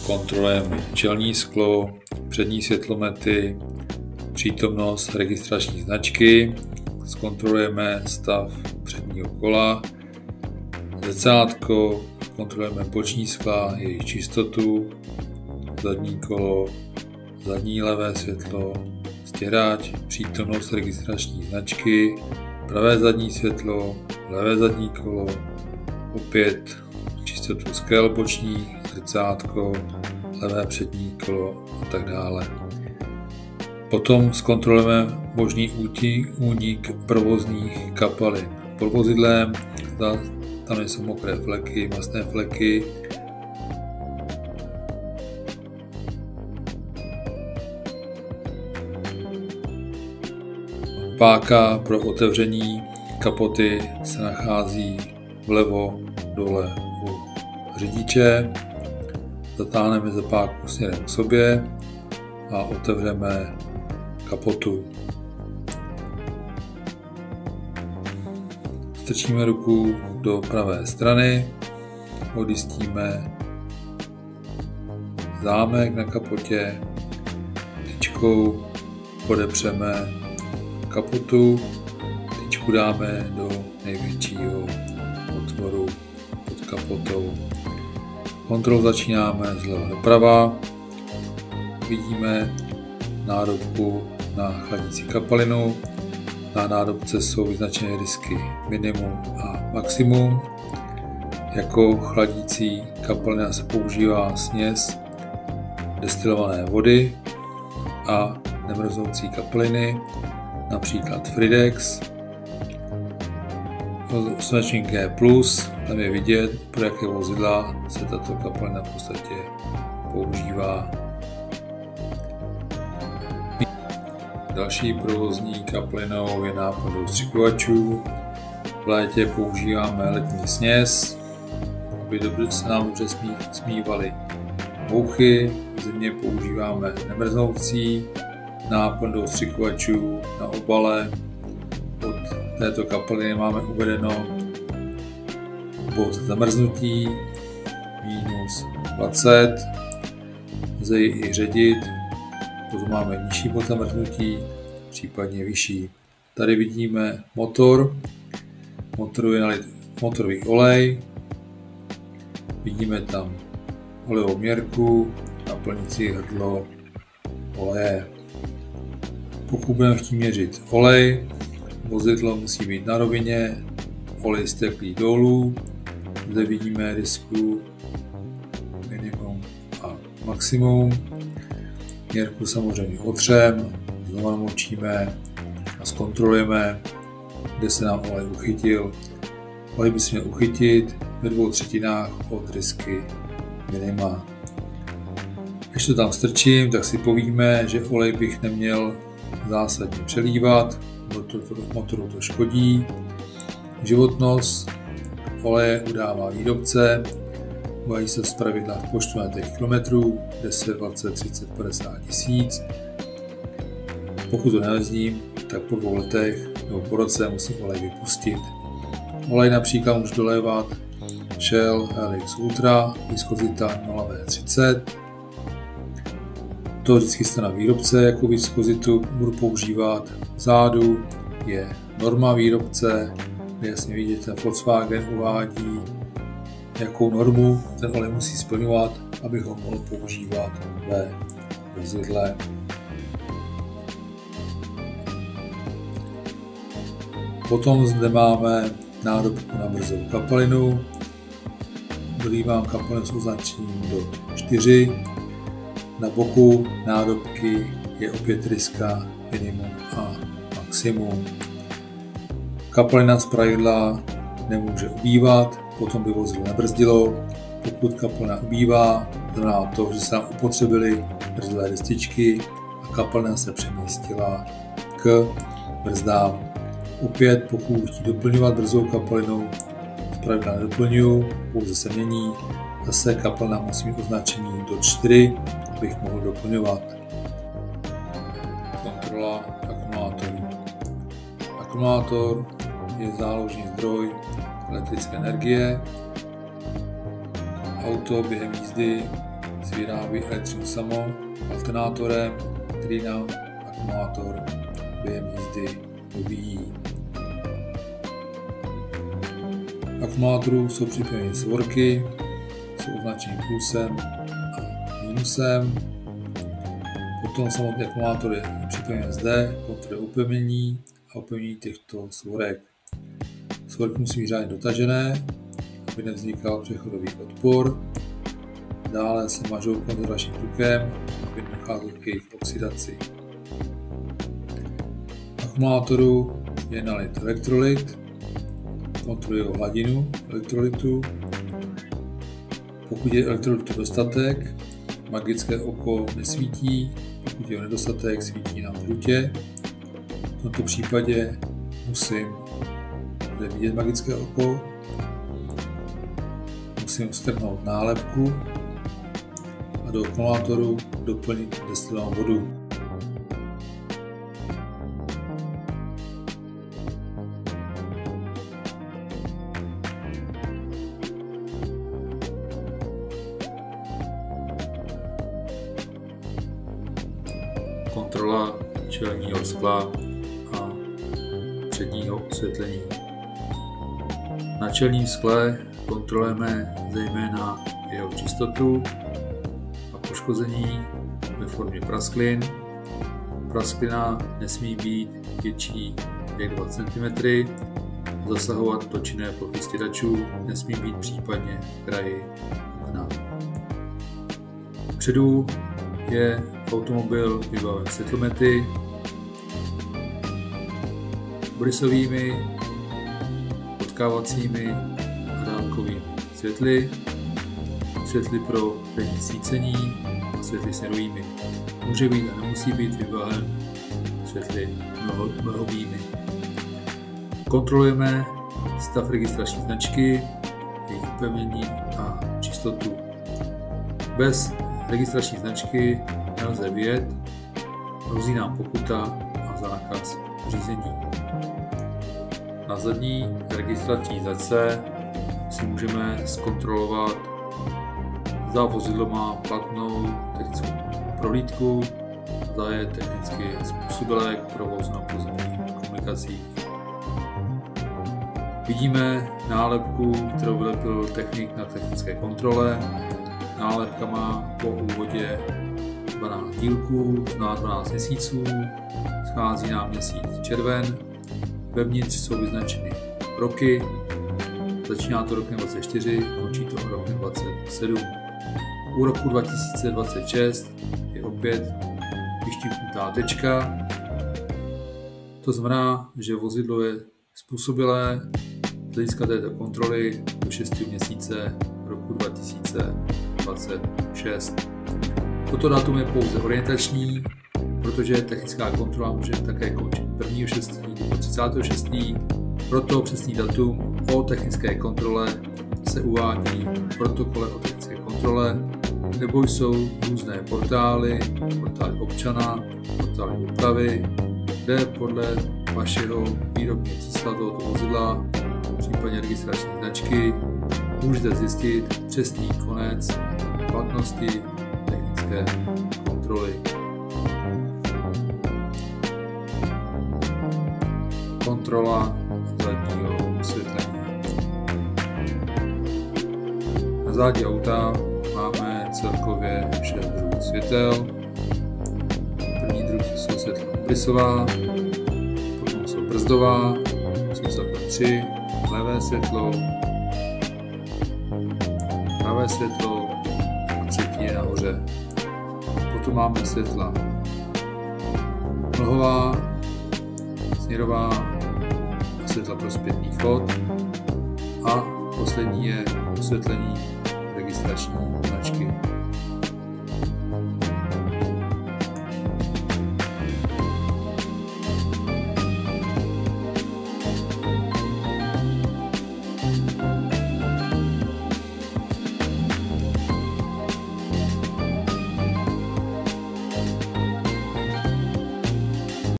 Kontrolujeme čelní sklo, přední světlomety, přítomnost registrační značky, zkontrolujeme stav předního kola, zrcátko, kontrolujeme boční skla, jejich čistotu, zadní kolo, zadní levé světlo, stěrač, přítomnost registrační značky, pravé zadní světlo, levé zadní kolo, opět čistotu skel bočních, zrcátko, levé přední kolo a tak dále. Potom zkontrolujeme možný únik provozních kapalin. Pod vozidlem tam jsou mokré fleky, mastné fleky. Páka pro otevření kapoty se nachází vlevo dole u řidiče. Zatáhneme zapáku směrem k sobě a otevřeme kapotu. Strčíme ruku do pravé strany, odjistíme zámek na kapotě, tyčkou podepřeme kapotu, tyčku dáme do největšího otvoru pod kapotou. Kontrolu začínáme zleva doprava, vidíme nádobku na chladící kapalinu. Na nádobce jsou vyznačené disky minimum a maximum. Jako chladící kapalina se používá směs destilované vody a nemrznoucí kapaliny, například Fridex. Označení G+, tam je vidět, pro jaké vozidla se tato kapalina v podstatě používá. Další provozní kapalinou je nápon do vstřikovačů. V létě používáme letní směs, aby se nám dobře smívaly mouchy. V zimě používáme nemrznoucí nápon do vstřikovačů. Na obale od této kapaliny máme uvedeno bod zamrznutí -20. Lze ji i ředit. Potom máme nižší bod zamrznutí, případně vyšší. Tady vidíme motor. Motoru je nalit motorový olej. Vidíme tam olejovou měrku a plnicí hrdlo oleje. Pokud budeme chtít měřit olej, vozidlo musí být na rovině, olej steklý dolů. Zde vidíme disku minimum a maximum. Měrku samozřejmě otřem, znovu namočíme a zkontrolujeme, kde se nám olej uchytil. Olej by se měl uchytit ve 2/3 od disky minima. Když to tam strčím, tak si povíme, že olej bych neměl zásadně přelívat, motoru to škodí. Životnost oleje udává výrobce, uvádí se zpravidla v počtu najetých kilometrů, 10, 20, 30, 50 tisíc. Pokud to nevezním, tak po 2 letech nebo po roce musím olej vypustit. Olej například můžu dolévat Shell Helix Ultra, viskozita 0V30. To vždycky stane výrobce, jakou viskozitu budu používat. Vzadu je norma výrobce, kde jasně vidět, ten Volkswagen uvádí, jakou normu ten olej musí splňovat, abych ho mohl používat ve vozidle. Potom zde máme nádobku na brzou kapalinu. Dolívám kapalinu s označením DOT 4. Na boku nádobky je opět diska minimum a maximum. Kapalina zpravidla nemůže ubývat, potom by vozidlo nebrzdilo. Pokud kapalina ubývá, znamená to, že se nám upotřebily brzdové destičky a kapalina se přemístila k brzdám. Opět, pokud chci doplňovat brzdou kapalinu, zpravidla nedoplňuji, pouze se mění. Zase kapalina musí mít označení DOT 4, abych mohl doplňovat. Kontrola akumulátorů. Akumulátor je záložní zdroj elektrické energie. Auto během jízdy si vyrábí elektřinu samo alternátorem, který nám akumulátor během jízdy dobíjí. Akumulátorů jsou připojeny svorky, jsou označeny plusem a minusem. Potom samotný akumulátor je připojen zde, kontroluje upevnění a upevnění těchto svorek. Svorky musí být řádně dotažené, aby nevznikal přechodový odpor. Dále se mažou konzervačním tukem, aby nedocházelo k jejich oxidaci. V akumulátoru je nalit elektrolyt, kontroluje hladinu elektrolytu. Pokud je elektrolytu dostatek, magické oko nesvítí, pokud je nedostatek, svítí nám žlutě. V tomto případě musím vidět magické oko, musím strhnout nálepku a do akumulátoru doplnit destilovanou vodu. Kontrola čelního skla a předního osvětlení. Na čelním skle kontrolujeme zejména jeho čistotu a poškození ve formě prasklin. Prasklina nesmí být větší jak 2 cm, zasahovat do činné plochy stědačů nesmí být případně v kraji okna. Vpředu je automobil vybaven světlomety, brysovými, potkávacími a dálkovými světly, světly pro denní svícení a světly směrovými. Může být a nemusí být vybaven světly mlhovými. Kontrolujeme stav registrační značky, jejich upevnění a čistotu. Bez registrační značky nelze vyjet, hrozí nám pokuta a zákaz řízení. Na zadní registrační značce si můžeme zkontrolovat, zda vozidlo má platnou technickou prohlídku, zda je technicky způsobilé k provozu na pozemních komunikacích. Vidíme nálepku, kterou vylepil technik na technické kontrole. Nálepka má po úvodě 12 dílků, zná 12 měsíců, schází nám měsíc červen, vevnitř jsou vyznačeny roky, začíná to rokem 24, končí to rokem 27. U roku 2026 je opět vyštípnutá tečka, to znamená, že vozidlo je způsobilé z hlediska této kontroly do 6. měsíce roku 2026. Toto datum je pouze orientační, protože technická kontrola může také končit 1.6. nebo 36. Proto přesný datum o technické kontrole se uvádí v protokole o technické kontrole, nebo jsou různé portály občana, portály dopravy, kde podle vašeho výrobního čísla tohoto vozidla, případně registrační značky, můžete zjistit přesný konec platnosti technické kontroly. Kontrola zadního osvětlení. Na zádi auta máme celkově 6 druhů světel. První druh jsou světla obrysová, potom jsou brzdová, jsou celkem 3, levé světlo, pravé světlo a třetí je nahoře. Potom máme světla mlhová, směrová a světla pro zpětný chod a poslední je osvětlení registrační značky.